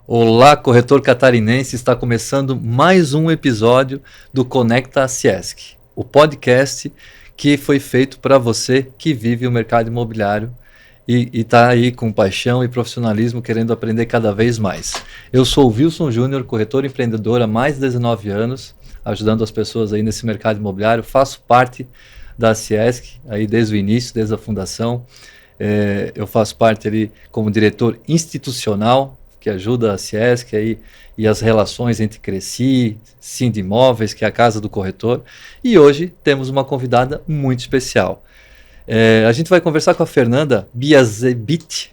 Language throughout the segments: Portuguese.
Olá, corretor catarinense, está começando mais um episódio do Conecta Ciesc, o podcast que foi feito para você que vive o mercado imobiliário e está aí com paixão e profissionalismo querendo aprender cada vez mais. Eu sou o Wilson Júnior, corretor empreendedor há mais de 19 anos, ajudando as pessoas aí nesse mercado imobiliário, faço parte da Ciesc aí desde o início, desde a fundação. Eu faço parte ali como diretor institucional, que ajuda a Ciesc aí, e as relações entre Cresci, Sindimóveis, que é a casa do corretor. E hoje temos uma convidada muito especial. A gente vai conversar com a Fernanda Biasebet,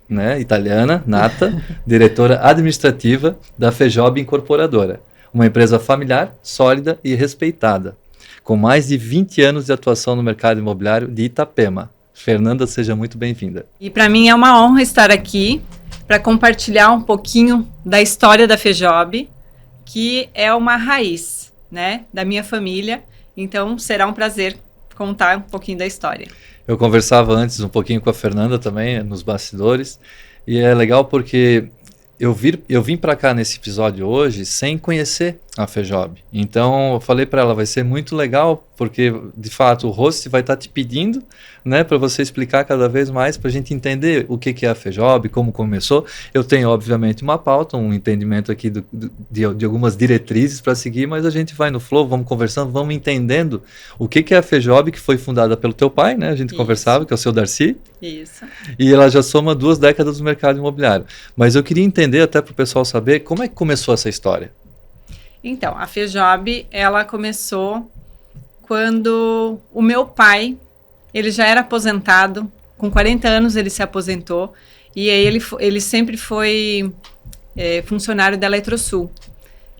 né, italiana, nata, diretora administrativa da Fejob Incorporadora, uma empresa familiar, sólida e respeitada, com mais de 20 anos de atuação no mercado imobiliário de Itapema. Fernanda, seja muito bem-vinda. E para mim é uma honra estar aqui para compartilhar um pouquinho da história da Fejob, que é uma raiz, né, da minha família. Então será um prazer contar um pouquinho da história. Eu conversava antes um pouquinho com a Fernanda também, nos bastidores, e é legal porque eu vim para cá nesse episódio hoje sem conhecer a Fejob. Então eu falei para ela, vai ser muito legal, porque de fato o host vai estar te pedindo, né, para você explicar cada vez mais, para a gente entender o que é a Fejob, como começou. Eu tenho obviamente uma pauta, um entendimento aqui de algumas diretrizes para seguir, mas a gente vai no flow, vamos conversando, vamos entendendo o que é a Fejob, que foi fundada pelo teu pai, né, a gente conversava, que é o seu Darcy. Isso. E ela já soma 2 décadas no mercado imobiliário. Mas eu queria entender, até para o pessoal saber, como é que começou essa história? Então, a Fejob, ela começou quando o meu pai, ele já era aposentado, com 40 anos ele se aposentou, e aí ele sempre foi funcionário da Eletrosul.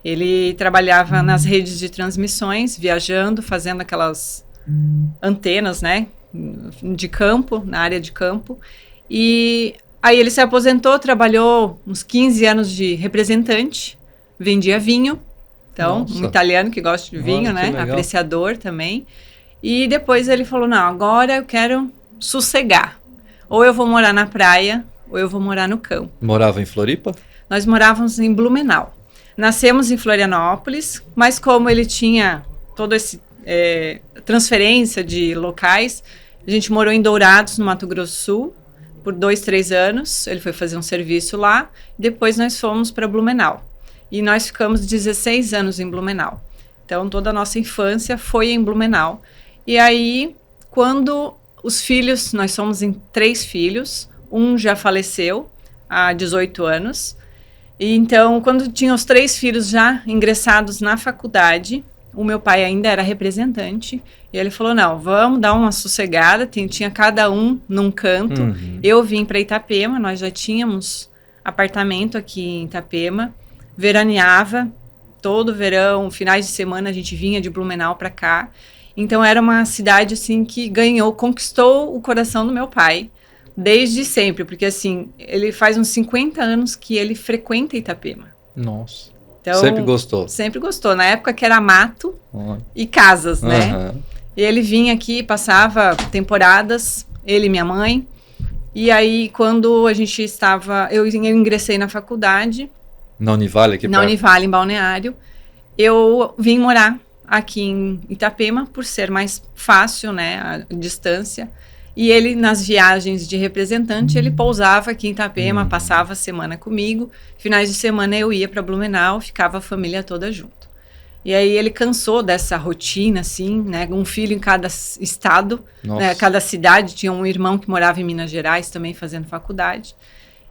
Ele trabalhava nas redes de transmissões, viajando, fazendo aquelas antenas, né, de campo, na área de campo, e aí ele se aposentou, trabalhou uns 15 anos de representante, vendia vinho. Então, Nossa. Um italiano que gosta de vinho, né? Legal. Apreciador também. E depois ele falou, não, agora eu quero sossegar. Ou eu vou morar na praia, ou eu vou morar no campo. Morava em Floripa? Nós morávamos em Blumenau. Nascemos em Florianópolis, mas como ele tinha toda essa transferência de locais, a gente morou em Dourados, no Mato Grosso do Sul, por 2, 3 anos. Ele foi fazer um serviço lá. Depois nós fomos para Blumenau. E nós ficamos 16 anos em Blumenau. Então, toda a nossa infância foi em Blumenau. E aí, quando os filhos, nós somos em 3 filhos, um já faleceu há 18 anos. E então, quando tinha os 3 filhos já ingressados na faculdade, o meu pai ainda era representante, e ele falou, não, vamos dar uma sossegada, tinha cada um num canto. Uhum. Eu vim para Itapema, nós já tínhamos apartamento aqui em Itapema, veraneava, todo verão, finais de semana a gente vinha de Blumenau para cá. Então era uma cidade assim que conquistou o coração do meu pai desde sempre, porque assim, ele faz uns 50 anos que ele frequenta Itapema. Nossa. Então, sempre gostou. Sempre gostou, na época que era mato e casas, né? E ele vinha aqui, passava temporadas, ele e minha mãe. E aí quando a gente eu ingressei na faculdade, na Univale aqui na Univale, em Balneário, eu vim morar aqui em Itapema por ser mais fácil, né, a distância. E ele, nas viagens de representante, ele pousava aqui em Itapema, passava a semana comigo. Finais de semana eu ia para Blumenau, ficava a família toda junto. E aí ele cansou dessa rotina, assim, né, um filho em cada estado, né, cada cidade. Tinha um irmão que morava em Minas Gerais também fazendo faculdade.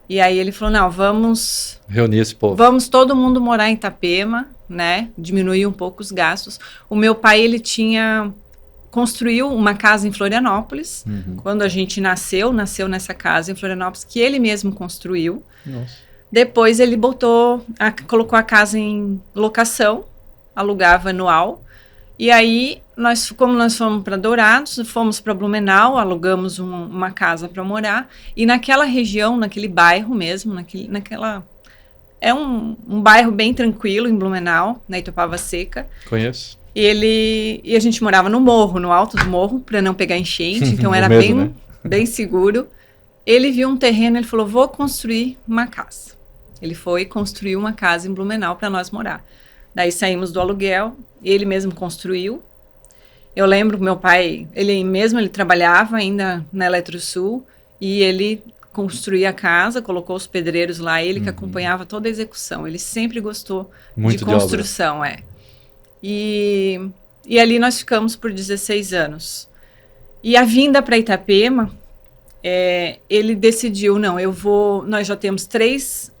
E aí ele falou, não, vamos reunir esse povo. Vamos todo mundo morar em Itapema, né? Diminuir um pouco os gastos. O meu pai, ele construiu uma casa em Florianópolis. Quando a gente nasceu nessa casa em Florianópolis, que ele mesmo construiu. Nossa. Depois ele colocou a casa em locação, alugava anual. E aí, como nós fomos para Dourados, fomos para Blumenau, alugamos uma casa para morar. E naquela região, naquele bairro mesmo, é um bairro bem tranquilo em Blumenau, na Itopava Seca. Conheço. E a gente morava no morro, no alto do morro, para não pegar enchente. Então era medo, né? bem seguro. Ele viu um terreno, ele falou, vou construir uma casa. Ele foi construir uma casa em Blumenau para nós morar. Daí saímos do aluguel, ele mesmo construiu. Eu lembro que meu pai, ele trabalhava ainda na Eletrosul e ele construía a casa, colocou os pedreiros lá, ele que acompanhava toda a execução. Ele sempre gostou Muito de construção, E ali nós ficamos por 16 anos. E a vinda para Itapema, ele decidiu, nós já temos três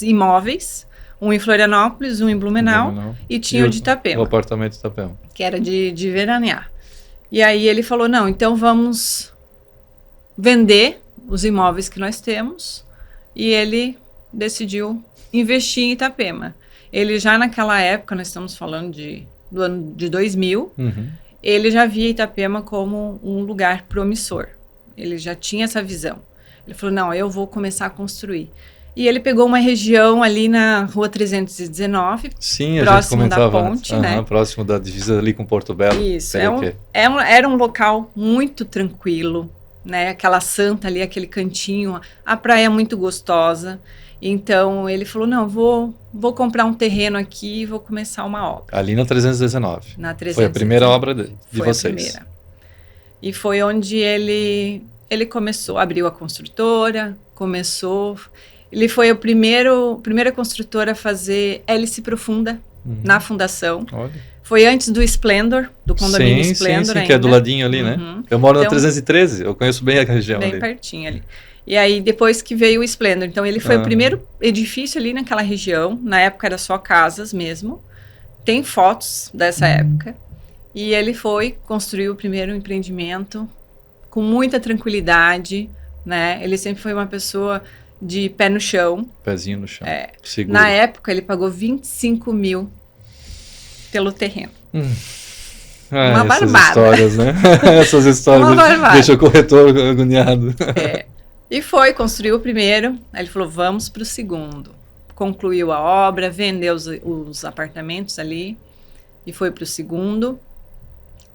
imóveis, um em Florianópolis, um em Blumenau. E tinha o de Itapema. O apartamento de Itapema. Que era de veranear. E aí ele falou, não, então vamos vender os imóveis que nós temos. E ele decidiu investir em Itapema. Ele já naquela época, nós estamos falando do ano de 2000, ele já via Itapema como um lugar promissor. Ele já tinha essa visão. Ele falou, não, eu vou começar a construir. E ele pegou uma região ali na Rua 319, sim, próximo da ponte, né? Próximo da divisa ali com Porto Belo. Isso, era um local muito tranquilo, né? Aquela santa ali, aquele cantinho, a praia é muito gostosa. Então, ele falou, não, vou comprar um terreno aqui e vou começar uma obra. Ali na 319. Na 319. Foi a primeira obra de vocês. Foi a primeira. E foi onde ele começou, abriu a construtora, ele foi a primeira construtora a fazer hélice profunda na fundação. Olha. Foi antes do Splendor, do condomínio Splendor sim, ainda. Que é do ladinho ali, né? Eu moro na 313, eu conheço bem a região bem ali. Bem pertinho ali. E aí, depois que veio o Splendor. Então, ele foi o primeiro edifício ali naquela região. Na época, era só casas mesmo. Tem fotos dessa época. E ele construiu o primeiro empreendimento com muita tranquilidade, né? Ele sempre foi uma pessoa de pé no chão. Pezinho no chão. Seguro. Na época, ele pagou 25 mil pelo terreno. Uma barbada. Essas histórias, né? Essas histórias deixam o corretor agoniado. E construiu o primeiro. Aí ele falou, vamos para o segundo. Concluiu a obra, vendeu os apartamentos ali e foi para o segundo.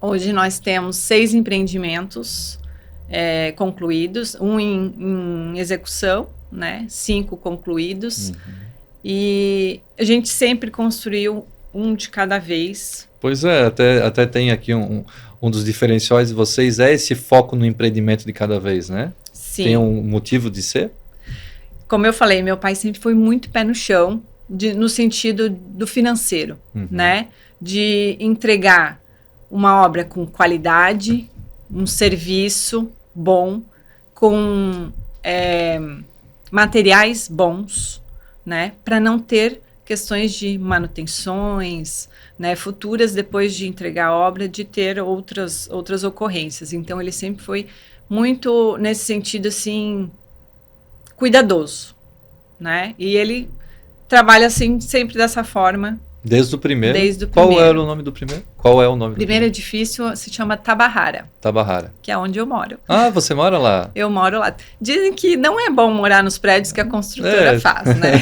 Hoje nós temos 6 empreendimentos concluídos, um em execução, né? 5 concluídos. E a gente sempre construiu um de cada vez. Pois é, até tem aqui um dos diferenciais de vocês esse foco no empreendimento de cada vez, né? Sim. Tem um motivo de ser? Como eu falei, meu pai sempre foi muito pé no chão, no sentido do financeiro, né? De entregar uma obra com qualidade, um serviço bom, com materiais bons, né? Para não ter questões de manutenções, né, futuras depois de entregar a obra, de ter outras ocorrências. Então, ele sempre foi muito, nesse sentido, assim, cuidadoso, né? E ele trabalha, assim, sempre dessa forma. Desde o primeiro? Desde o primeiro. Qual era o nome do primeiro? Qual é o nome do primeiro edifício se chama Tabajara. Tabajara. Que é onde eu moro. Ah, você mora lá? Eu moro lá. Dizem que não é bom morar nos prédios que a construtora faz, né?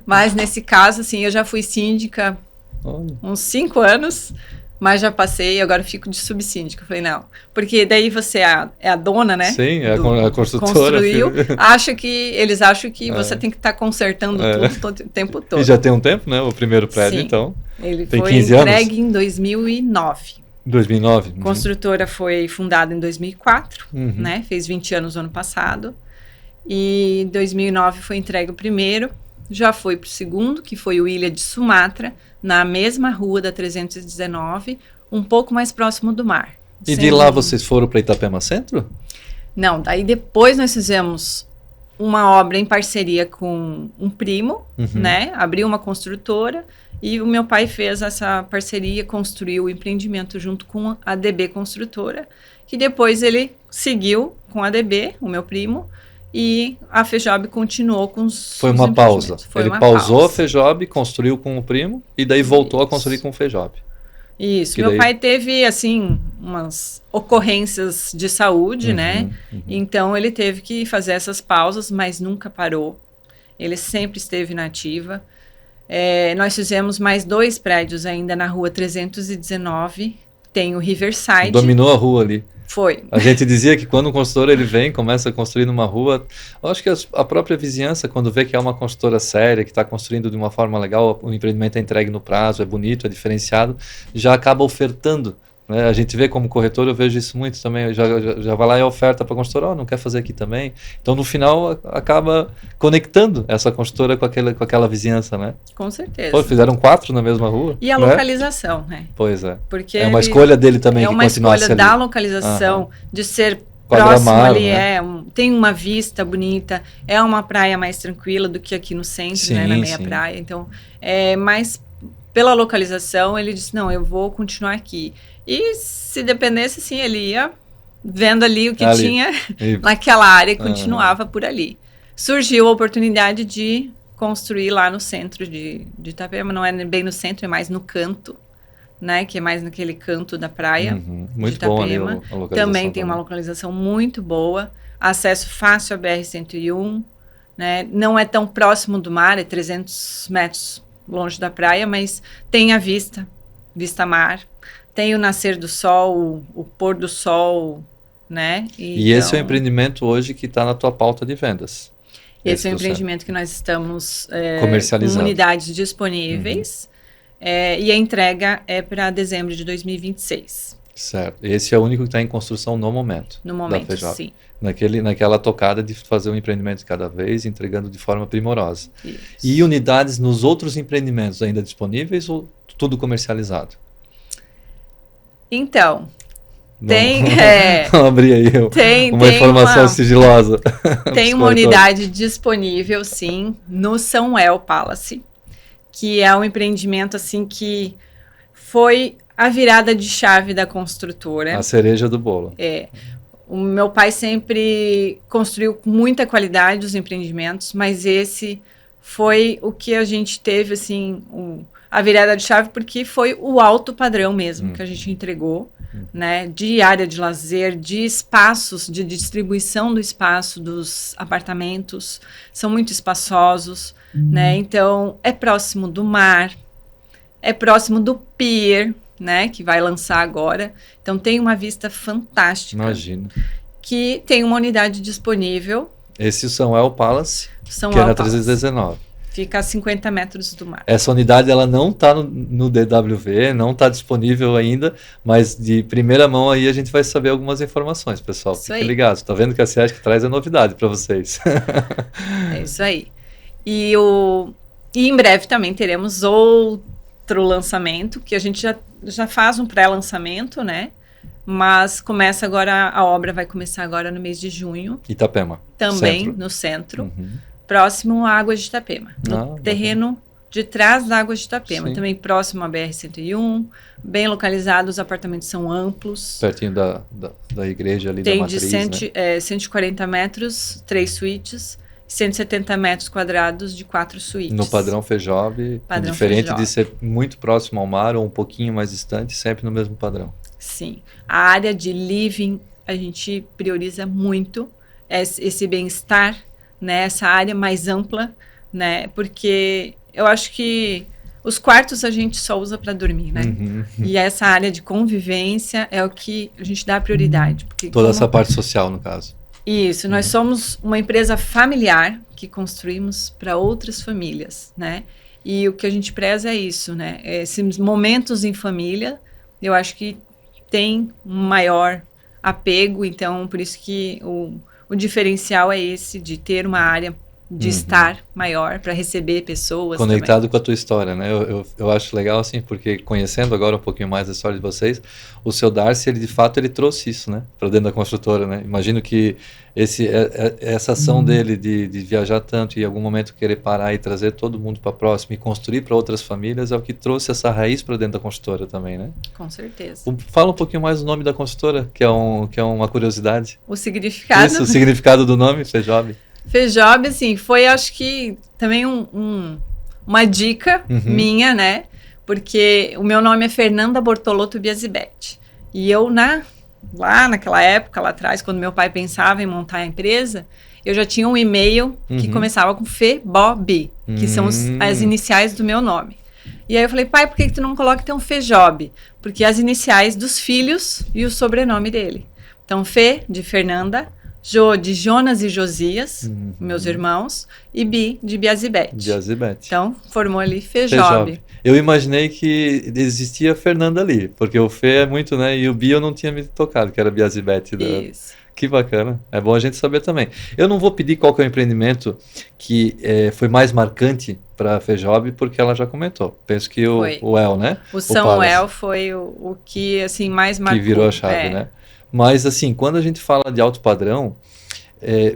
Mas nesse caso, assim, eu já fui síndica uns 5 anos, mas já passei e agora fico de subsíndica. Eu falei, não, porque daí você é a dona, né? Sim, é a construtora. Construiu, eles acham que você tem que estar consertando tudo o tempo todo. E já tem um tempo, né? O primeiro prédio, sim. Então. Ele tem foi 15 entregue anos? Em 2009. 2009? A construtora foi fundada em 2004, né? Fez 20 anos no ano passado. E em 2009 foi entregue o primeiro. Já foi para o segundo, que foi o Ilha de Sumatra, na mesma rua da 319, um pouco mais próximo do mar. E de lá vocês foram para Itapema Centro? Não, daí depois nós fizemos uma obra em parceria com um primo, né? Abriu uma construtora e o meu pai fez essa parceria, construiu o empreendimento junto com a DB Construtora, que depois ele seguiu com a DB, o meu primo, e a FEJOB continuou com os Foi uma pausa. Ele pausou a FEJOB, construiu com o primo e daí voltou a construir com o FEJOB. Isso. Meu pai teve, assim, umas ocorrências de saúde, né? Então, ele teve que fazer essas pausas, mas nunca parou. Ele sempre esteve na ativa. Nós fizemos mais 2 prédios ainda na rua 319. Tem o Riverside. Dominou a rua ali. Foi. A gente dizia que quando um consultor ele vem, começa a construir numa rua, eu acho que a própria vizinhança, quando vê que é uma construtora séria, que está construindo de uma forma legal, o empreendimento é entregue no prazo, é bonito, é diferenciado, já acaba ofertando. Né? A gente vê como corretor, eu vejo isso muito também, já vai lá e oferta para a construtora, não quer fazer aqui também. Então, no final, acaba conectando essa construtora com aquela vizinhança, né? Com certeza. Pô, fizeram 4 na mesma rua. E a né? localização, né? Pois é. Porque é uma escolha dele também que continuasse ali. É uma escolha da localização, de ser Quadramar, próximo ali, né? Tem uma vista bonita, é uma praia mais tranquila do que aqui no centro, Sim, né? Na meia sim. praia. Então, mais pela localização, ele disse, não, eu vou continuar aqui. E se dependesse, assim, ele ia vendo ali o que tinha naquela área e continuava por ali. Surgiu a oportunidade de construir lá no centro de Itapema, não é bem no centro, é mais no canto, né? Que é mais naquele canto da praia Muito de Itapema. bom ali a localização. Também tem uma localização muito boa, acesso fácil à BR-101, né? Não é tão próximo do mar, é 300 metros longe da praia, mas tem a vista mar, tem o nascer do sol, o pôr do sol, né? E esse é o empreendimento hoje que está na tua pauta de vendas. Esse é o empreendimento que nós estamos comercializando. Com unidades disponíveis e a entrega é para dezembro de 2026. Certo. Esse é o único que está em construção no momento. No momento, sim. Naquela tocada de fazer um empreendimento de cada vez, entregando de forma primorosa. Isso. E unidades nos outros empreendimentos ainda disponíveis ou tudo comercializado? Então, Vamos abrir aí uma informação sigilosa. Tem uma unidade disponível, sim, no Sunwell Palace, que é um empreendimento assim que foi a virada de chave da construtora. A cereja do bolo. O meu pai sempre construiu com muita qualidade os empreendimentos, mas esse foi o que a gente teve, assim, a virada de chave, porque foi o alto padrão mesmo que a gente entregou, né, de área de lazer, de espaços, de distribuição do espaço dos apartamentos, são muito espaçosos, né, então é próximo do mar, é próximo do pier, né, que vai lançar agora, então tem uma vista fantástica. Imagino. Que tem uma unidade disponível. Esse Sunwell Palace, que é na 319. Fica a 50 metros do mar. Essa unidade ela não está no DWV, não está disponível ainda, mas de primeira mão aí a gente vai saber algumas informações, pessoal. Fiquem ligados. Tá vendo que a CIESC traz a novidade para vocês. É isso aí. E em breve também teremos outro lançamento, que a gente já faz um pré-lançamento, né? Mas começa agora, a obra vai começar agora no mês de junho. Itapema. Também no centro. Próximo à Águas de Itapema, no terreno de trás da Águas de Itapema, também próximo à BR-101, bem localizado, os apartamentos são amplos. Pertinho da igreja ali da Matriz, Tem 140 metros, 3 suítes, 170 metros quadrados de 4 suítes. No padrão FEJOB, diferente de ser muito próximo ao mar ou um pouquinho mais distante, sempre no mesmo padrão. Sim, a área de living a gente prioriza muito esse bem-estar, né, essa área mais ampla, né, porque eu acho que os quartos a gente só usa para dormir, né, e essa área de convivência é o que a gente dá prioridade. Porque toda essa parte social, no caso. Isso, nós somos uma empresa familiar que construímos para outras famílias, né, e o que a gente preza é isso, né, esses momentos em família, eu acho que tem um maior apego, então por isso que o diferencial é esse, de ter uma área de estar maior para receber pessoas. Conectado também com a tua história, né? Eu acho legal, assim, porque conhecendo agora um pouquinho mais da história de vocês, o seu Darcy, ele de fato, ele trouxe isso, né? Para dentro da construtora, né? Imagino que essa ação dele de viajar tanto e em algum momento querer parar e trazer todo mundo para próximo e construir para outras famílias é o que trouxe essa raiz para dentro da construtora também, né? Com certeza. Fala um pouquinho mais do nome da construtora, que é uma curiosidade. O significado. Isso, o significado do nome, FEJOB. FEJOB, assim, foi, acho que, também uma dica minha, né? Porque o meu nome é Fernanda Bortolotto Biasibetti. E eu, lá naquela época, lá atrás, quando meu pai pensava em montar a empresa, eu já tinha um e-mail que começava com FEBOB, que são as iniciais do meu nome. E aí eu falei, pai, por que tu não coloca então FEJOB? Porque as iniciais dos filhos e o sobrenome dele. Então, Fê, de Fernanda, Jô, de Jonas e Josias, meus irmãos, e Bi, de Biazibete. Biazibete. Então, formou ali Fejob. Eu imaginei que existia Fernanda ali, porque o Fê é muito, né? E o Bi eu não tinha me tocado, que era Biazibete. Isso. Que bacana. É bom a gente saber também. Eu não vou pedir qual que é o empreendimento que foi mais marcante para a Fejob, porque ela já comentou. Penso que o El, né? O Samuel foi o que, assim, mais marcou. Que virou a chave, né? Mas, assim, quando a gente fala de alto padrão,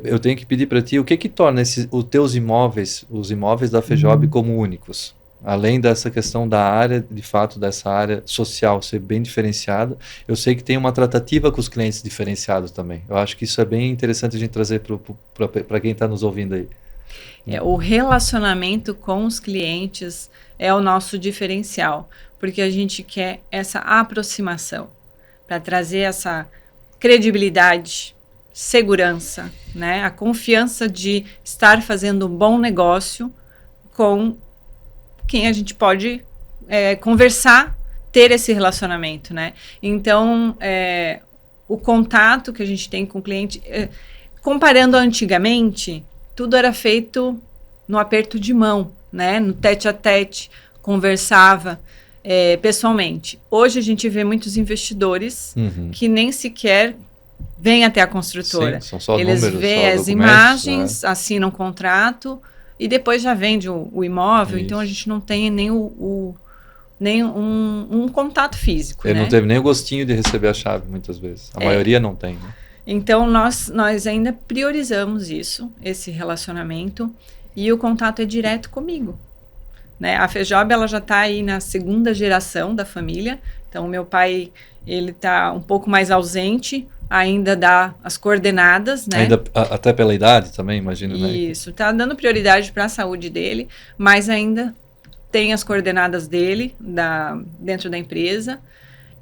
eu tenho que pedir para ti, o que torna os teus imóveis, os imóveis da Fejob, como únicos? Além dessa questão da área, de fato, dessa área social ser bem diferenciada, eu sei que tem uma tratativa com os clientes diferenciados também. Eu acho que isso é bem interessante a gente trazer para quem está nos ouvindo aí. O relacionamento com os clientes é o nosso diferencial, porque a gente quer essa aproximação, para trazer essa credibilidade, segurança, né? A confiança de estar fazendo um bom negócio com quem a gente pode conversar, ter esse relacionamento, né? Então, o contato que a gente tem com o cliente, comparando antigamente, tudo era feito no aperto de mão, né? No tete a tete, conversava pessoalmente. Hoje a gente vê muitos investidores que nem sequer vêm até a construtora. Sim, são só eles números, veem as imagens, assinam um contrato e depois já vende o imóvel. Isso. Então a gente não tem nem um contato físico. Ele não teve nem o gostinho de receber a chave, muitas vezes. A maioria não tem, né? Então nós ainda priorizamos isso, esse relacionamento, e o contato é direto comigo. Né? A Fejob, ela já está aí na segunda geração da família. Então, o meu pai, ele está um pouco mais ausente, ainda dá as coordenadas, né? Ainda, até pela idade também, imagino, né? Isso, está dando prioridade para a saúde dele, mas ainda tem as coordenadas dele dentro da empresa.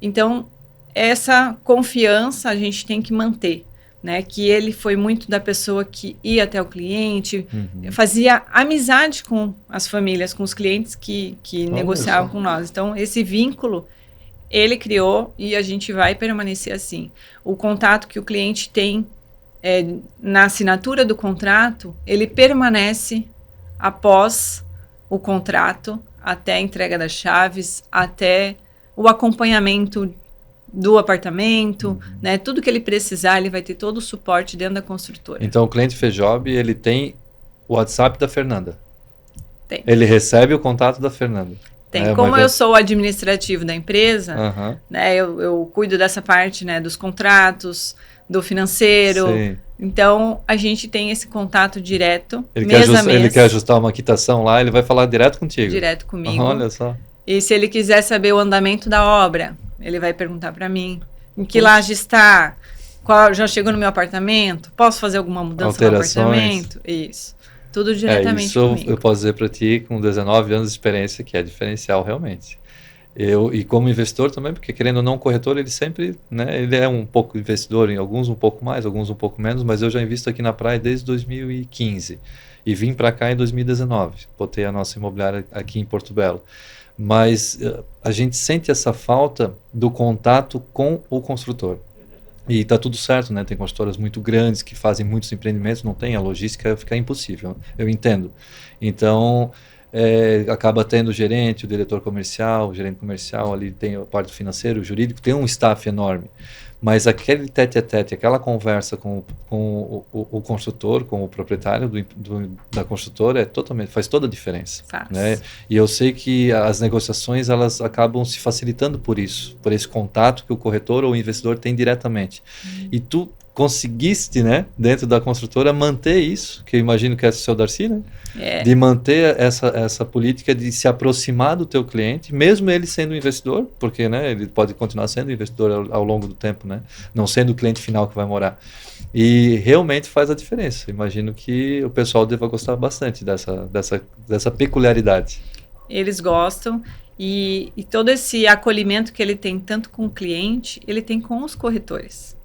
Então, essa confiança a gente tem que manter. Né, que ele foi muito da pessoa que ia até o cliente, fazia amizade com as famílias, com os clientes que negociavam com nós. Então, esse vínculo, ele criou e a gente vai permanecer assim. O contato que o cliente tem na assinatura do contrato, ele permanece após o contrato, até a entrega das chaves, até o acompanhamento do apartamento, né? Tudo que ele precisar, ele vai ter todo o suporte dentro da construtora. Então, o cliente Fejob, ele tem o WhatsApp da Fernanda? Tem. Ele recebe o contato da Fernanda? Tem. Como eu sou o administrativo da empresa, né? Eu cuido dessa parte, né? Dos contratos, do financeiro. Sim. Então, a gente tem esse contato direto, mês a mês. Ele quer ajustar uma quitação lá, ele vai falar direto contigo? Direto comigo. Olha só. E se ele quiser saber o andamento da obra, ele vai perguntar para mim, em que laje está, já chegou no meu apartamento, posso fazer alguma mudança no apartamento? Isso, tudo diretamente comigo. Isso eu posso dizer para ti, com 19 anos de experiência, que é diferencial realmente. E como investidor também, porque querendo ou não, o corretor, ele sempre, né, ele é um pouco investidor, em alguns um pouco mais, alguns um pouco menos, mas eu já invisto aqui na praia desde 2015 e vim para cá em 2019, botei a nossa imobiliária aqui em Porto Belo. Mas a gente sente essa falta do contato com o construtor. E está tudo certo, né? Tem construtoras muito grandes que fazem muitos empreendimentos, não tem, a logística fica impossível, eu entendo. Então, acaba tendo o gerente, o diretor comercial, o gerente comercial, ali tem a parte financeira, o jurídico, tem um staff enorme. Mas aquele tete-a-tete, aquela conversa com o construtor, com o proprietário da construtora, faz toda a diferença. Né? E eu sei que as negociações, elas acabam se facilitando por isso, por esse contato que o corretor ou o investidor tem diretamente. E tu conseguiste, né, dentro da construtora, manter isso, que eu imagino que é o seu Darcy, né? De manter essa política de se aproximar do teu cliente, mesmo ele sendo um investidor, porque, né, ele pode continuar sendo investidor ao longo do tempo, né? Não sendo o cliente final que vai morar. E realmente faz a diferença. Imagino que o pessoal deva gostar bastante dessa peculiaridade. Eles gostam e todo esse acolhimento que ele tem tanto com o cliente, ele tem com os corretores.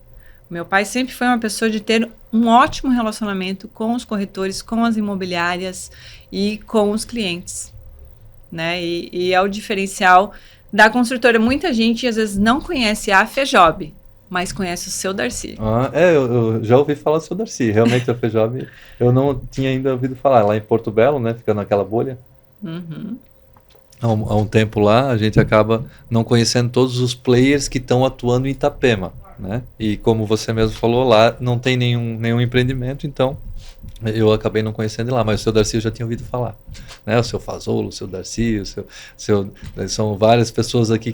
Meu pai sempre foi uma pessoa de ter um ótimo relacionamento com os corretores, com as imobiliárias e com os clientes, né? E é o diferencial da construtora. Muita gente, às vezes, não conhece a Fejob, mas conhece o seu Darcy. Eu já ouvi falar do seu Darcy. Realmente a FEJOB eu não tinha ainda ouvido falar. Lá em Porto Belo, né? Fica naquela bolha. Uhum. Há um tempo lá, a gente acaba não conhecendo todos os players que estão atuando em Itapema, né? E como você mesmo falou, lá não tem nenhum empreendimento, então eu acabei não conhecendo lá, mas o seu Darcy eu já tinha ouvido falar, né? O seu Fazolo, o seu Darcy, são várias pessoas aqui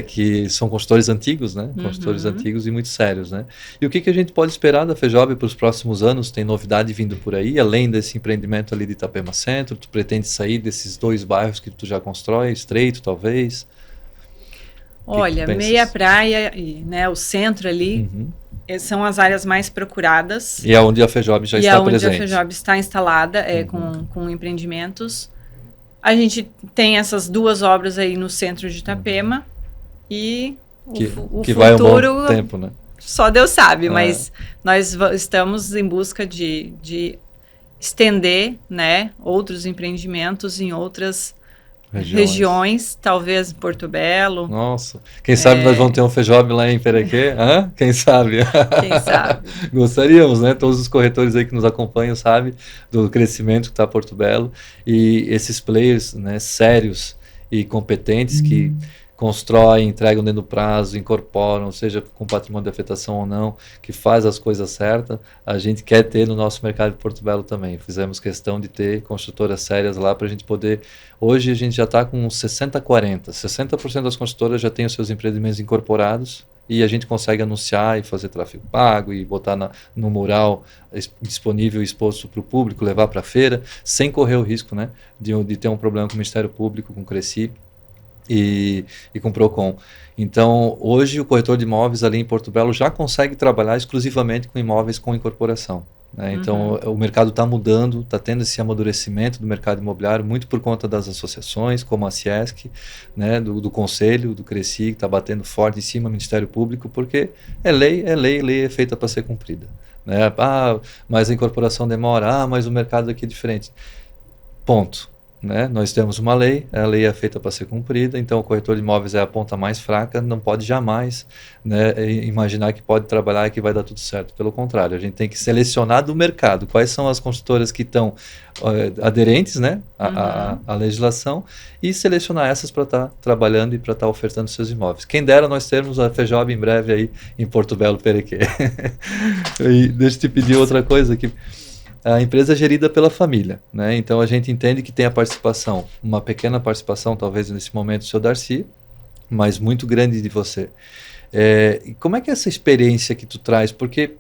que são consultores antigos, né? Consultores antigos e muito sérios, né? E o que a gente pode esperar da FEJOB para os próximos anos? Tem novidade vindo por aí, além desse empreendimento ali de Itapema Centro? Tu pretende sair desses 2 bairros que tu já constrói, Estreito, talvez? Olha, Meia Praia e, né, o centro ali são as áreas mais procuradas. E é onde a FEJOB já está presente. E é onde a FEJOB está instalada, com empreendimentos. A gente tem essas 2 obras aí no centro de Itapema e o futuro vai um bom tempo, né? Só Deus sabe, mas nós estamos em busca de estender, né, outros empreendimentos em outras regiões, talvez Porto Belo. Nossa, quem sabe nós vamos ter um FEJOB lá em Perequê? Quem sabe? Quem sabe? Gostaríamos, né? Todos os corretores aí que nos acompanham sabem do crescimento que está Porto Belo e esses players, né, sérios e competentes que constroem, entregam dentro do prazo, incorporam, seja com patrimônio de afetação ou não, que faz as coisas certas, a gente quer ter no nosso mercado de Porto Belo também. Fizemos questão de ter construtoras sérias lá para a gente poder... Hoje a gente já está com 60-40. 60% das construtoras já têm os seus empreendimentos incorporados e a gente consegue anunciar e fazer tráfego pago e botar no mural disponível e exposto para o público, levar para a feira, sem correr o risco, né, de ter um problema com o Ministério Público, com o CRECI, e com o PROCON. Então, hoje o corretor de imóveis ali em Porto Belo já consegue trabalhar exclusivamente com imóveis com incorporação, né? Então, o mercado está mudando, está tendo esse amadurecimento do mercado imobiliário, muito por conta das associações, como a CIESC, né, do Conselho, do CRECI, que está batendo forte em cima do Ministério Público, porque lei é feita para ser cumprida, né? Mas a incorporação demora, mas o mercado aqui é diferente. Ponto. Né? Nós temos uma lei, a lei é feita para ser cumprida, então o corretor de imóveis é a ponta mais fraca, não pode jamais, né, imaginar que pode trabalhar e que vai dar tudo certo. Pelo contrário, a gente tem que selecionar do mercado quais são as construtoras que estão aderentes, né, à legislação e selecionar essas para estar trabalhando e para estar ofertando seus imóveis. Quem dera nós termos a FEJOB em breve aí em Porto Belo, Perequê. E deixa eu te pedir outra coisa aqui. A empresa é gerida pela família, né? Então a gente entende que tem a participação, uma pequena participação, talvez nesse momento do seu Darcy, mas muito grande de você. Como é que é essa experiência que tu traz? Porque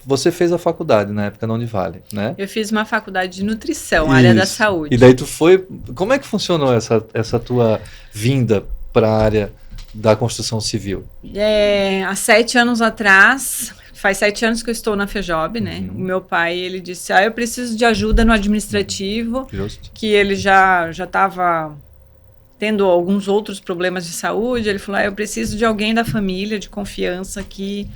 você fez a faculdade na época na Univale, né? Eu fiz uma faculdade de nutrição, área da saúde. E daí tu foi... Como é que funcionou essa tua vinda para a área da construção civil? Há 7 anos atrás... Faz 7 anos que eu estou na FEJOB, né? O meu pai, ele disse, eu preciso de ajuda no administrativo, que ele já estava tendo alguns outros problemas de saúde. Ele falou, eu preciso de alguém da família, de confiança, que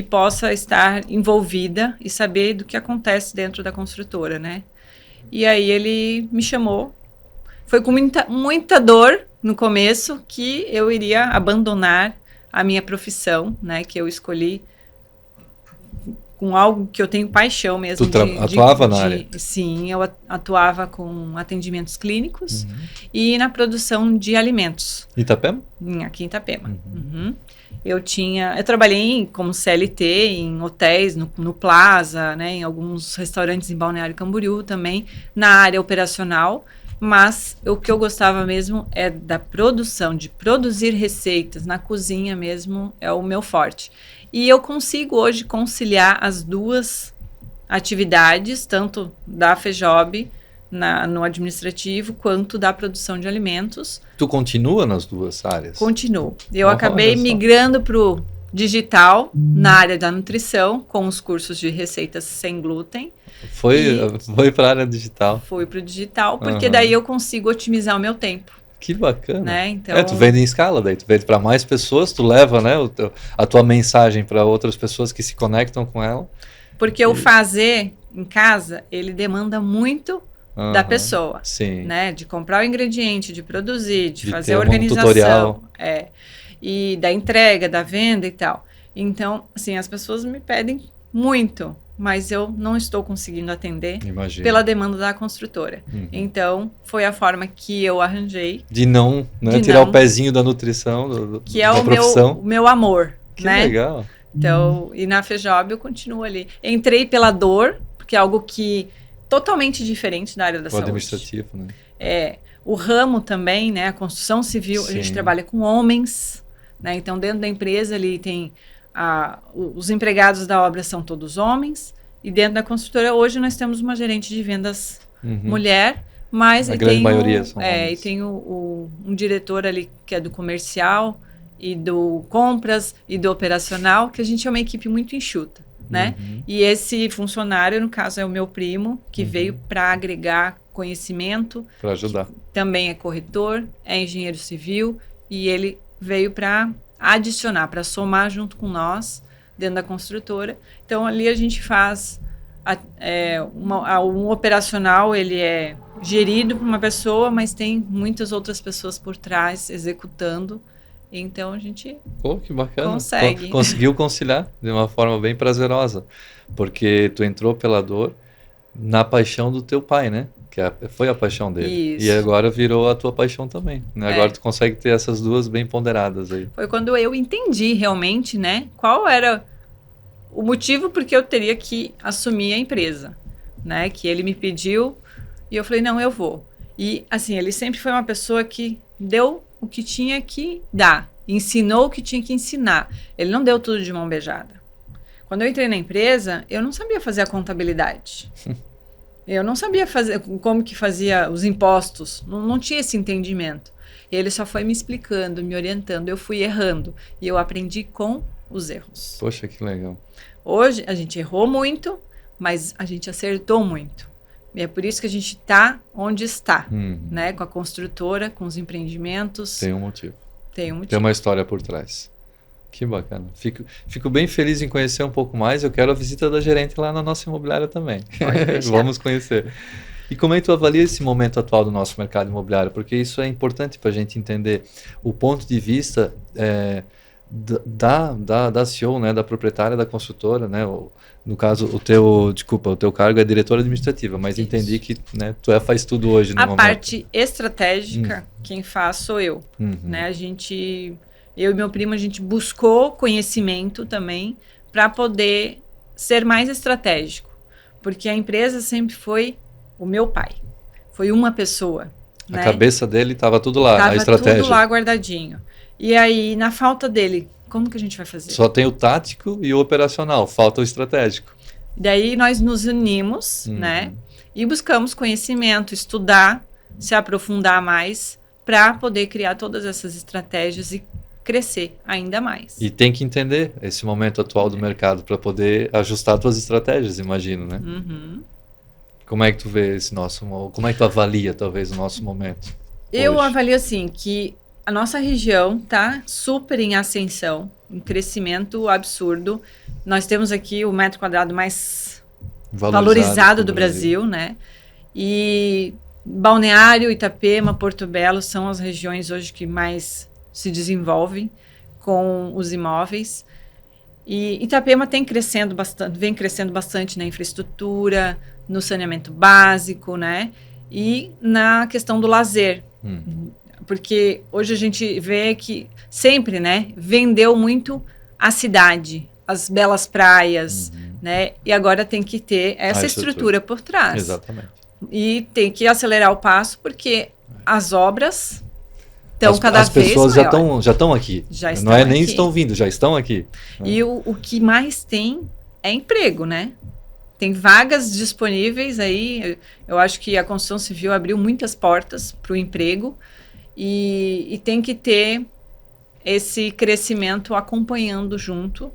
possa estar envolvida e saber do que acontece dentro da construtora, né? E aí ele me chamou. Foi com muita dor no começo que eu iria abandonar a minha profissão, né? Que eu escolhi com algo que eu tenho paixão mesmo. Tu atuava na área? Sim, eu atuava com atendimentos clínicos e na produção de alimentos. Itapema? Aqui em Itapema. Eu trabalhei como CLT em hotéis, no Plaza, né, em alguns restaurantes em Balneário Camboriú também, na área operacional, mas o que eu gostava mesmo é da produção, de produzir receitas na cozinha mesmo, é o meu forte. E eu consigo hoje conciliar as 2 atividades, tanto da FEJOB no administrativo, quanto da produção de alimentos. Tu continua nas 2 áreas? Continuo. Eu acabei migrando para o digital, na área da nutrição, com os cursos de receitas sem glúten. Foi para a área digital? Fui para o digital, porque daí eu consigo otimizar o meu tempo. Que bacana. Né? Então, tu vende em escala, daí tu vende para mais pessoas, tu leva, né, a tua mensagem para outras pessoas que se conectam com ela. Porque o fazer em casa, ele demanda muito da pessoa. Sim. Né? De comprar o ingrediente, de produzir, de fazer ter a organização. Tutorial. E da entrega, da venda e tal. Então, assim, as pessoas me pedem muito, mas eu não estou conseguindo atender Imagino. pela demanda da construtora. Uhum. Então, foi a forma que eu arranjei. De não, né, De tirar não. o pezinho da nutrição, Que é da o profissão. meu amor, Que né? legal. Então, e na Fejob eu continuo ali. Entrei pela dor, porque é algo que totalmente diferente da área da O saúde. administrativo, né? O ramo também, né? A construção civil, a gente Sim. trabalha com homens, né? Então, dentro da empresa ali tem os empregados da obra são todos homens, e dentro da construtora hoje nós temos uma gerente de vendas mulher, mas A grande maioria são e homens. tem um diretor ali que é do comercial e do compras e do operacional, que a gente é uma equipe muito enxuta, né? E esse funcionário, no caso, é o meu primo, que veio para agregar conhecimento. Para ajudar. Também é corretor, é engenheiro civil, e ele veio para adicionar, para somar junto com nós, dentro da construtora. Então, ali a gente faz um operacional, ele é gerido por uma pessoa, mas tem muitas outras pessoas por trás executando. Então, a gente Pô, que bacana. consegue. Conseguiu conciliar de uma forma bem prazerosa, porque tu entrou pela dor na paixão do teu pai, né? Que foi a paixão dele. Isso. E agora virou a tua paixão também, né? Agora tu consegue ter essas duas bem ponderadas aí. Foi quando eu entendi realmente, né, qual era o motivo porque eu teria que assumir a empresa, né? Que ele me pediu e eu falei, não, eu vou. E, assim, ele sempre foi uma pessoa que deu o que tinha que dar, ensinou o que tinha que ensinar. Ele não deu tudo de mão beijada. Quando eu entrei na empresa, eu não sabia fazer a contabilidade. Eu não sabia fazer como que fazia os impostos, não tinha esse entendimento. Ele só foi me explicando, me orientando, eu fui errando e eu aprendi com os erros. Poxa, que legal. Hoje a gente errou muito, mas a gente acertou muito. E é por isso que a gente está onde está, né? Com a construtora, com os empreendimentos. Tem um motivo. Tem um motivo. Tem uma história por trás. Que bacana. Fico bem feliz em conhecer um pouco mais. Eu quero a visita da gerente lá na nossa imobiliária também. Vamos conhecer. E como é que tu avalia esse momento atual do nosso mercado imobiliário? Porque isso é importante para a gente entender o ponto de vista da CEO, né, da proprietária da construtora, né? No caso, o teu cargo é diretora administrativa, mas isso. Entendi que, né, tu faz tudo hoje no momento. A parte estratégica, quem faz sou eu. Né? Eu e meu primo, a gente buscou conhecimento também para poder ser mais estratégico. Porque a empresa sempre foi o meu pai. Foi uma pessoa. A cabeça dele estava tudo lá, a estratégia. Estava tudo lá guardadinho. E aí, na falta dele, como que a gente vai fazer? Só tem o tático e o operacional, falta o estratégico. Daí nós nos unimos, né? E buscamos conhecimento, estudar, se aprofundar mais para poder criar todas essas estratégias e crescer ainda mais. E tem que entender esse momento atual do mercado para poder ajustar suas estratégias, imagino, né? Como é que tu vê como é que tu avalia talvez o nosso momento? Eu avalio assim que a nossa região está super em ascensão, em crescimento absurdo. Nós temos aqui o metro quadrado mais valorizado do Brasil, né? E Balneário, Itapema, Porto Belo são as regiões hoje que mais se desenvolvem com os imóveis. E Itapema vem crescendo bastante na infraestrutura, no saneamento básico, né? E na questão do lazer. Porque hoje a gente vê que sempre, né, vendeu muito a cidade, as belas praias, né? E agora tem que ter essa estrutura por trás. Exatamente. E tem que acelerar o passo porque as obras estão cada vez maiores. As pessoas já estão aqui. Não é nem estão vindo, já estão aqui. E o que mais tem é emprego, né? Tem vagas disponíveis aí. Eu acho que a construção civil abriu muitas portas para o emprego e tem que ter esse crescimento acompanhando junto.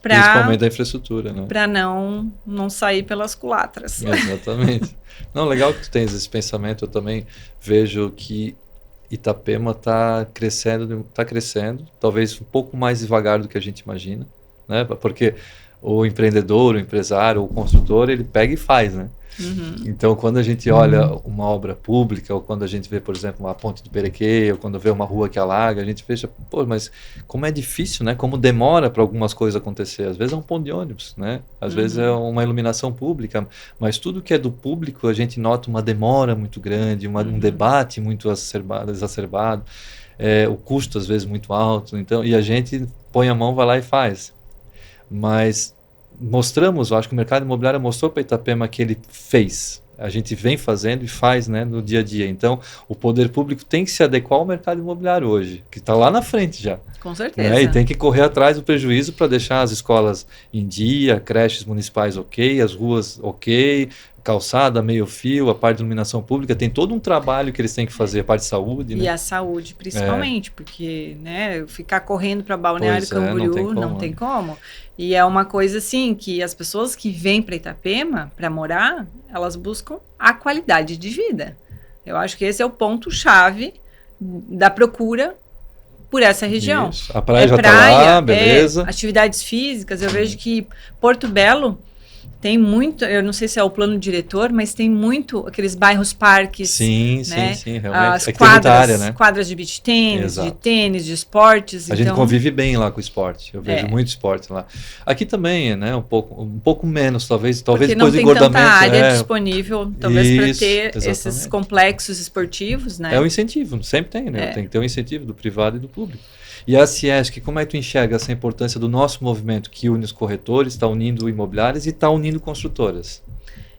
Principalmente da infraestrutura, né? Para não sair pelas culatras. Exatamente. Não, legal que tu tens esse pensamento. Eu também vejo que Itapema está crescendo, talvez um pouco mais devagar do que a gente imagina, né? Porque o empreendedor, o empresário, o construtor, ele pega e faz, né? Então, quando a gente olha uma obra pública, ou quando a gente vê, por exemplo, uma ponte do Perequê, ou quando vê uma rua que alaga, a gente veja, pô, mas como é difícil, né? Como demora para algumas coisas acontecer. Às vezes é um ponto de ônibus, né? Às vezes é uma iluminação pública, mas tudo que é do público, a gente nota uma demora muito grande, um debate muito exacerbado, o custo às vezes muito alto, então, e a gente põe a mão, vai lá e faz. Mas mostramos, eu acho que o mercado imobiliário mostrou para Itapema que ele fez. A gente vem fazendo e faz, né, no dia a dia. Então, o poder público tem que se adequar ao mercado imobiliário hoje, que está lá na frente já. Com certeza. Né? E tem que correr atrás do prejuízo para deixar as escolas em dia, creches municipais ok, as ruas ok, calçada, meio fio, a parte de iluminação pública, tem todo um trabalho que eles têm que fazer, a parte de saúde. E né? a saúde, principalmente, porque né, ficar correndo para Balneário Camboriú não tem como. E é uma coisa assim, que as pessoas que vêm para Itapema para morar, elas buscam a qualidade de vida. Eu acho que esse é o ponto-chave da procura por essa região. Isso. A praia já está lá, beleza. Atividades físicas, eu vejo que Porto Belo tem muito, eu não sei se é o plano diretor, mas tem muito aqueles bairros parques. Sim, né? sim, realmente. As quadras, área, né? quadras de beach tênis, de esportes. A gente convive bem lá com o esporte. Eu vejo muito esporte lá. Aqui também, né? Um pouco menos, talvez porque depois do não engordamento. tem tanta área disponível, talvez, para ter esses complexos esportivos, né? É o incentivo, sempre tem, né? Tem que ter um incentivo do privado e do público. E a Ciesc, como é que tu enxerga essa importância do nosso movimento que une os corretores, está unindo imobiliários e está unindo construtoras?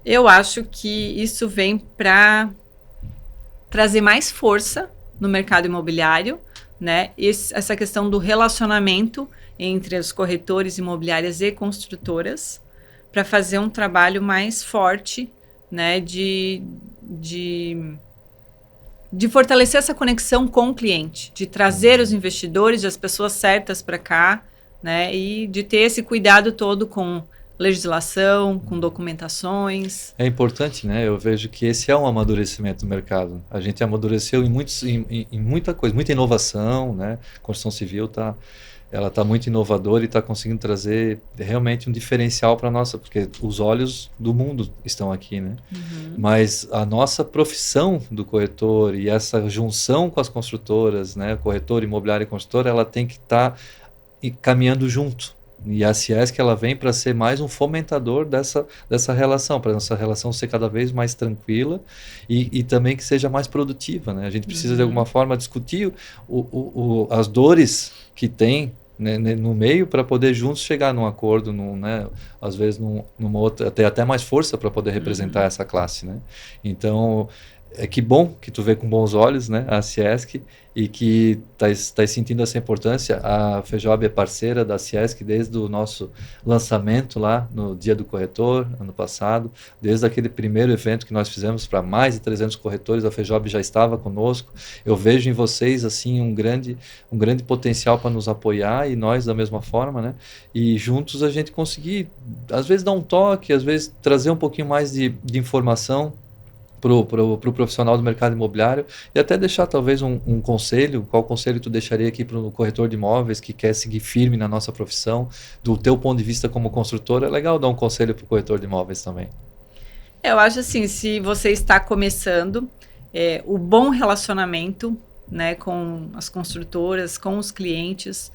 Eu acho que isso vem para trazer mais força no mercado imobiliário, né? Essa questão do relacionamento entre os corretores imobiliárias e construtoras, para fazer um trabalho mais forte, né? De fortalecer essa conexão com o cliente, de trazer os investidores, as pessoas certas para cá, né? E de ter esse cuidado todo com legislação, com documentações. É importante, né? Eu vejo que esse é um amadurecimento do mercado. A gente amadureceu em muita coisa, muita inovação, né? A construção civil ela está muito inovadora e está conseguindo trazer realmente um diferencial para a nossa, porque os olhos do mundo estão aqui, né? Mas a nossa profissão do corretor e essa junção com as construtoras, né? Corretor, imobiliário e construtora, ela tem que estar caminhando junto. E a Ciesc, ela vem para ser mais um fomentador dessa relação, para essa relação ser cada vez mais tranquila e também que seja mais produtiva, né? A gente precisa de alguma forma discutir as dores que tem, né, no meio, para poder juntos chegar num acordo, né, às vezes numa outra, ter até mais força para poder representar essa classe, né? Então, que bom que tu vê com bons olhos, né, a Ciesc, e que tá sentindo essa importância. A FEJOB é parceira da Ciesc desde o nosso lançamento lá no Dia do Corretor, ano passado. Desde aquele primeiro evento que nós fizemos para mais de 300 corretores, a FEJOB já estava conosco. Eu vejo em vocês assim um grande potencial para nos apoiar, e nós da mesma forma, né? E juntos a gente conseguir, às vezes dar um toque, às vezes trazer um pouquinho mais de informação pro profissional do mercado imobiliário, e até deixar talvez um conselho. Qual conselho tu deixaria aqui para o corretor de imóveis que quer seguir firme na nossa profissão? Do teu ponto de vista como construtor, é legal dar um conselho para o corretor de imóveis também. Eu acho assim, se você está começando, o bom relacionamento, né, com as construtoras, com os clientes,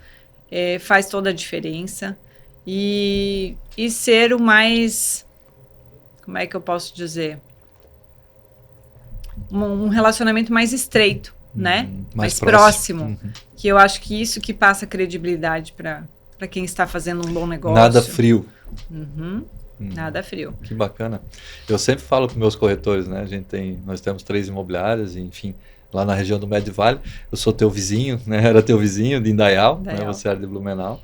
faz toda a diferença. E ser o mais, como é que eu posso dizer? Um relacionamento mais estreito, né? Mais próximo. Que eu acho que isso que passa credibilidade para quem está fazendo um bom negócio. Nada frio. Nada frio. Que bacana. Eu sempre falo para meus corretores, né? Nós temos 3 imobiliárias, enfim, lá na região do Médio Vale. Eu sou teu vizinho, né? Era teu vizinho de Indaial, né? Você era de Blumenau.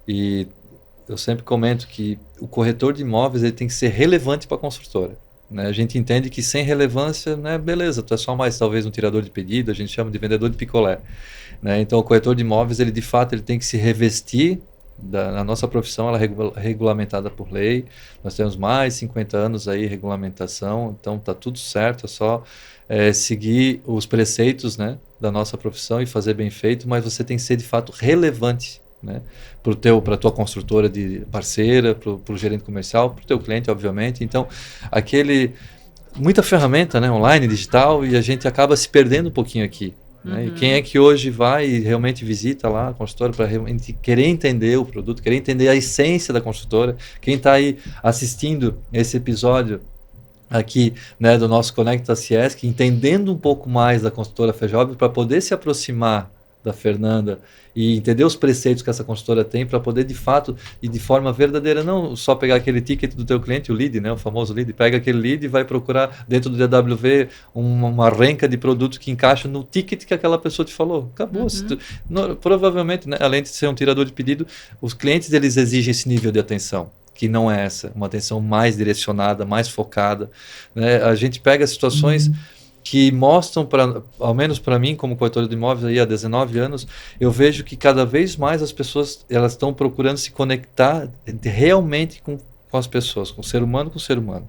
E eu sempre comento que o corretor de imóveis ele tem que ser relevante para a construtora. Né? A gente entende que sem relevância, né, beleza, tu é só mais talvez um tirador de pedido, a gente chama de vendedor de picolé. Né? Então o corretor de imóveis, ele de fato ele tem que se revestir na nossa profissão, ela é regulamentada por lei. Nós temos mais de 50 anos aí regulamentação, então tá tudo certo, é só seguir os preceitos, né, da nossa profissão e fazer bem feito, mas você tem que ser de fato relevante né? Para a tua construtora de parceira, para o gerente comercial, para o teu cliente, obviamente. Então, muita ferramenta, né, online, digital, e a gente acaba se perdendo um pouquinho aqui. Né? E quem é que hoje vai e realmente visita lá a construtora para realmente querer entender o produto, querer entender a essência da construtora? Quem está aí assistindo esse episódio aqui, né, do nosso Conecta Ciesc, entendendo um pouco mais da construtora Fejob para poder se aproximar da Fernanda e entender os preceitos que essa consultora tem para poder de fato e de forma verdadeira, não só pegar aquele ticket do teu cliente, o lead, né, o famoso lead, pega aquele lead e vai procurar dentro do DWV uma renca de produtos que encaixa no ticket que aquela pessoa te falou. Acabou. Provavelmente, né, além de ser um tirador de pedido, os clientes eles exigem esse nível de atenção, que não é essa, uma atenção mais direcionada, mais focada. Né? A gente pega situações que mostram, ao menos para mim, como corretor de imóveis aí há 19 anos, eu vejo que cada vez mais as pessoas elas estão procurando se conectar realmente com as pessoas, com o ser humano com o ser humano.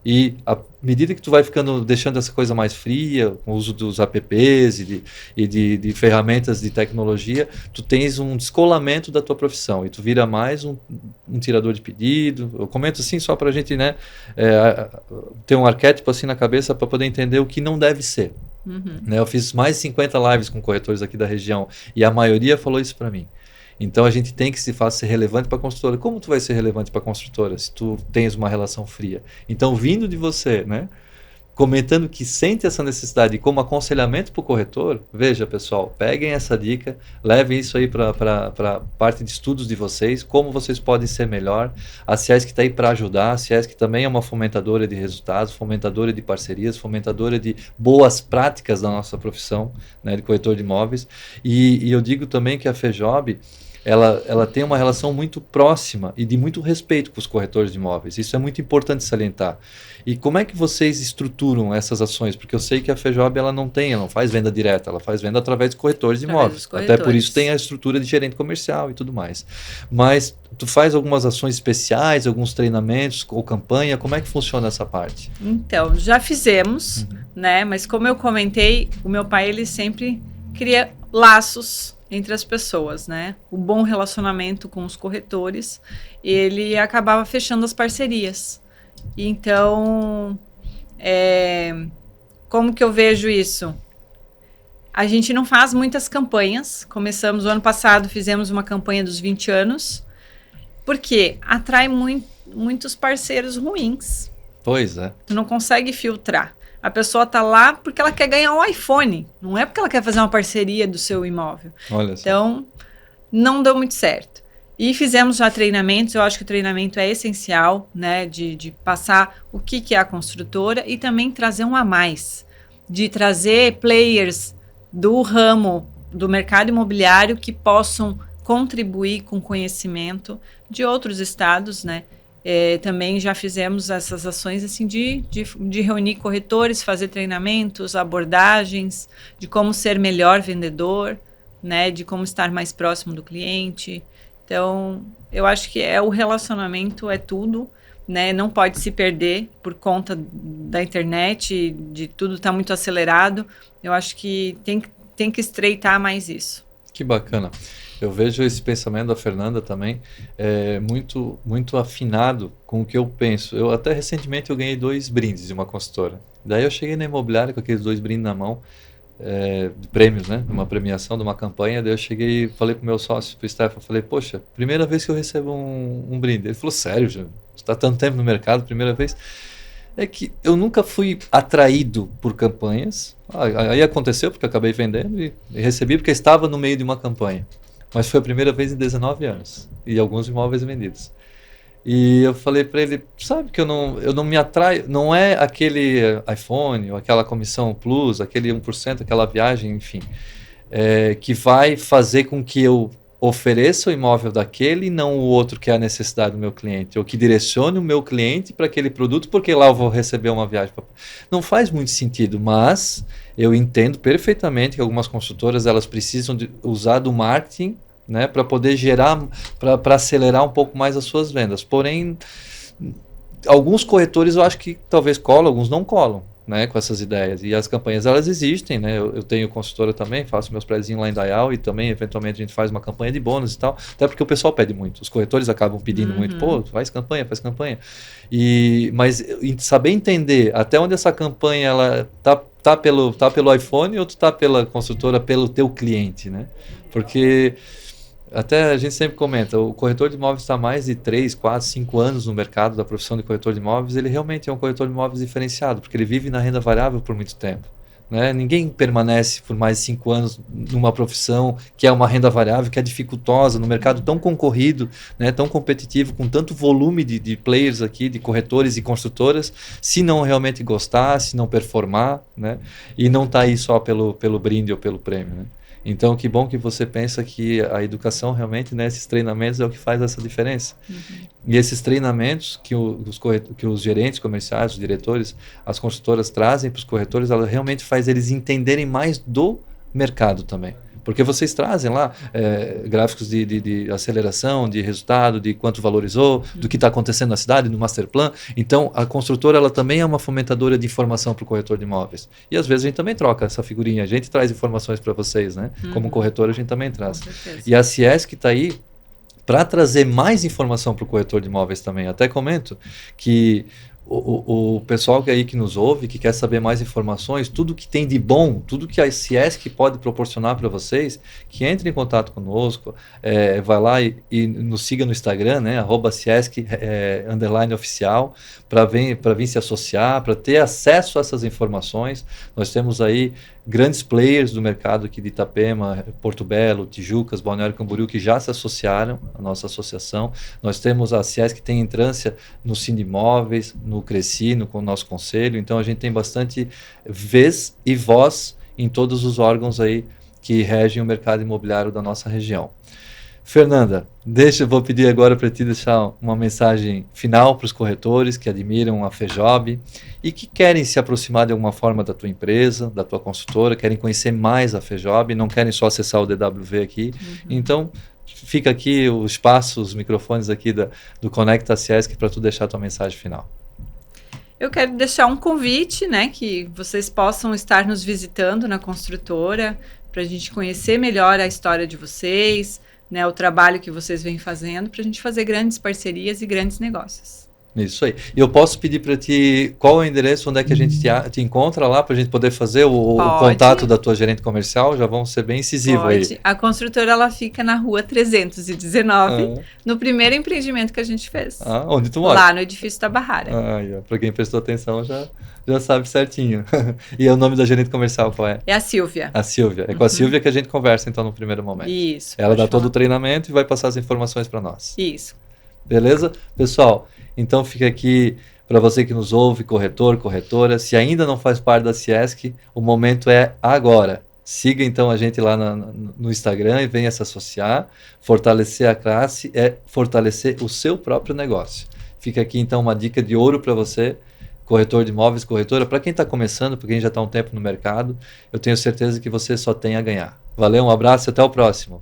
E à medida que tu vai deixando essa coisa mais fria, com o uso dos apps e de ferramentas de tecnologia, tu tens um descolamento da tua profissão e tu vira mais um tirador de pedido. Eu comento assim só para a gente, né, ter um arquétipo assim na cabeça para poder entender o que não deve ser. Né, eu fiz mais de 50 lives com corretores aqui da região e a maioria falou isso para mim. Então a gente tem que se fazer ser relevante para a construtora. Como tu vai ser relevante para a construtora se tu tens uma relação fria? Então, vindo de você, né, comentando que sente essa necessidade como aconselhamento para o corretor, veja, pessoal, peguem essa dica, levem isso aí para a parte de estudos de vocês, como vocês podem ser melhor. A Ciesc está aí para ajudar. A Ciesc também é uma fomentadora de resultados, fomentadora de parcerias, fomentadora de boas práticas da nossa profissão, né, de corretor de imóveis. E eu digo também que a Fejob ela tem uma relação muito próxima e de muito respeito com os corretores de imóveis. Isso é muito importante salientar. E como é que vocês estruturam essas ações? Porque eu sei que a Fejob ela não faz venda direta, ela faz venda através de corretores de imóveis. Até por isso tem a estrutura de gerente comercial e tudo mais. Mas tu faz algumas ações especiais, alguns treinamentos ou campanha? Como é que funciona essa parte? Então, já fizemos, né? Mas como eu comentei, o meu pai ele sempre cria laços entre as pessoas, né? O bom relacionamento com os corretores, ele acabava fechando as parcerias. Então, como que eu vejo isso? A gente não faz muitas campanhas. Começamos o ano passado, fizemos uma campanha dos 20 anos, porque atrai muitos parceiros ruins. Pois é. Tu não consegue filtrar. A pessoa tá lá porque ela quer ganhar um iPhone, não é porque ela quer fazer uma parceria do seu imóvel. Olha só. Então, não deu muito certo. E fizemos já treinamentos, eu acho que o treinamento é essencial, né, de passar o que é a construtora e também trazer um a mais, de trazer players do ramo do mercado imobiliário que possam contribuir com conhecimento de outros estados, né? Também já fizemos essas ações assim de reunir corretores, fazer treinamentos, abordagens, de como ser melhor vendedor, né, de como estar mais próximo do cliente. Então, eu acho que o relacionamento é tudo, né, não pode se perder por conta da internet, de tudo estar muito acelerado. Eu acho que tem que estreitar mais isso. Que bacana. Eu vejo esse pensamento da Fernanda também muito, muito afinado com o que eu penso. Eu até recentemente eu ganhei 2 brindes de uma consultora. Daí eu cheguei na imobiliária com aqueles 2 brindes na mão, de prêmios, né? Uma premiação, de uma campanha. Daí eu cheguei e falei pro meu sócio, pro Stefan, falei, poxa, primeira vez que eu recebo um brinde. Ele falou, sério, você está tanto tempo no mercado, primeira vez? É que eu nunca fui atraído por campanhas. Aí aconteceu porque eu acabei vendendo e recebi porque estava no meio de uma campanha. Mas foi a primeira vez em 19 anos. E alguns imóveis vendidos. E eu falei para ele, sabe que eu não me atraio, não é aquele iPhone, ou aquela comissão plus, aquele 1%, aquela viagem, enfim, que vai fazer com que eu ofereça o imóvel daquele e não o outro que é a necessidade do meu cliente, ou que direcione o meu cliente para aquele produto, porque lá eu vou receber uma viagem. Não faz muito sentido, mas eu entendo perfeitamente que algumas consultoras elas precisam usar do marketing, né, para poder gerar, para acelerar um pouco mais as suas vendas. Porém, alguns corretores eu acho que talvez colam, alguns não colam. né, com essas ideias. E as campanhas, elas existem, né? Eu tenho consultora também, faço meus prézinhos lá em Dayal e também, eventualmente, a gente faz uma campanha de bônus e tal, até porque o pessoal pede muito. Os corretores acabam pedindo muito, pô, faz campanha, faz campanha. Mas saber entender até onde essa campanha, ela tá pelo iPhone ou tá pela construtora, pelo teu cliente, né? Porque até a gente sempre comenta, o corretor de imóveis está há mais de 3, 4, 5 anos no mercado da profissão de corretor de imóveis, ele realmente é um corretor de imóveis diferenciado, porque ele vive na renda variável por muito tempo. Né? Ninguém permanece por mais de 5 anos numa profissão que é uma renda variável, que é dificultosa, no mercado tão concorrido, né? Tão competitivo, com tanto volume de players aqui, de corretores e construtoras, se não realmente gostar, se não performar, né? E não está aí só pelo brinde ou pelo prêmio. Né? Então, que bom que você pensa que a educação realmente, né, esses treinamentos é o que faz essa diferença. E esses treinamentos que os gerentes comerciais, os diretores, as consultoras trazem para os corretores, ela realmente faz eles entenderem mais do mercado também. Porque vocês trazem lá gráficos de aceleração, de resultado, de quanto valorizou, do que está acontecendo na cidade, no master plan. Então, a construtora ela também é uma fomentadora de informação para o corretor de imóveis. E às vezes a gente também troca essa figurinha. A gente traz informações para vocês, né? Como corretor a gente também traz. E a Ciesc está aí para trazer mais informação para o corretor de imóveis também. Até comento que o pessoal que nos ouve, que quer saber mais informações, tudo que tem de bom, tudo que a Ciesc pode proporcionar para vocês, que entre em contato conosco, vai lá e nos siga no Instagram, né, @Ciesc _oficial, para vir se associar, para ter acesso a essas informações. Nós temos aí grandes players do mercado aqui de Itapema, Porto Belo, Tijucas, Balneário Camboriú, que já se associaram à nossa associação. Nós temos a Ciesc que tem entrância no Sindimóveis, no Cresci, com o nosso conselho. Então a gente tem bastante vez e voz em todos os órgãos aí que regem o mercado imobiliário da nossa região. Fernanda, vou pedir agora para ti deixar uma mensagem final para os corretores que admiram a FEJOB e que querem se aproximar de alguma forma da tua empresa, da tua consultora, querem conhecer mais a FEJOB, não querem só acessar o DWV aqui. Então, fica aqui o espaço, os microfones aqui do Conecta Ciesc para tu deixar a tua mensagem final. Eu quero deixar um convite, né, que vocês possam estar nos visitando na construtora, para a gente conhecer melhor a história de vocês, né, o trabalho que vocês vêm fazendo, para a gente fazer grandes parcerias e grandes negócios. Isso aí. E eu posso pedir para ti qual é o endereço, onde é que a gente te encontra lá, para a gente poder fazer o contato da tua gerente comercial? Já vamos ser bem incisivos aí. A construtora ela fica na rua 319, no primeiro empreendimento que a gente fez. Onde tu mora? Lá no edifício da Barrara. Para quem prestou atenção já sabe certinho. E o nome da gerente comercial qual é? É a Silvia. A Silvia. É com a Silvia que a gente conversa então no primeiro momento. Isso. Ela dá todo o treinamento e vai passar as informações para nós. Isso. Beleza? Pessoal, então fica aqui para você que nos ouve, corretor, corretora, se ainda não faz parte da Ciesc, o momento é agora. Siga então a gente lá no Instagram e venha se associar. Fortalecer a classe é fortalecer o seu próprio negócio. Fica aqui então uma dica de ouro para você, corretor de imóveis, corretora, para quem está começando, para quem já está um tempo no mercado, eu tenho certeza que você só tem a ganhar. Valeu, um abraço e até o próximo.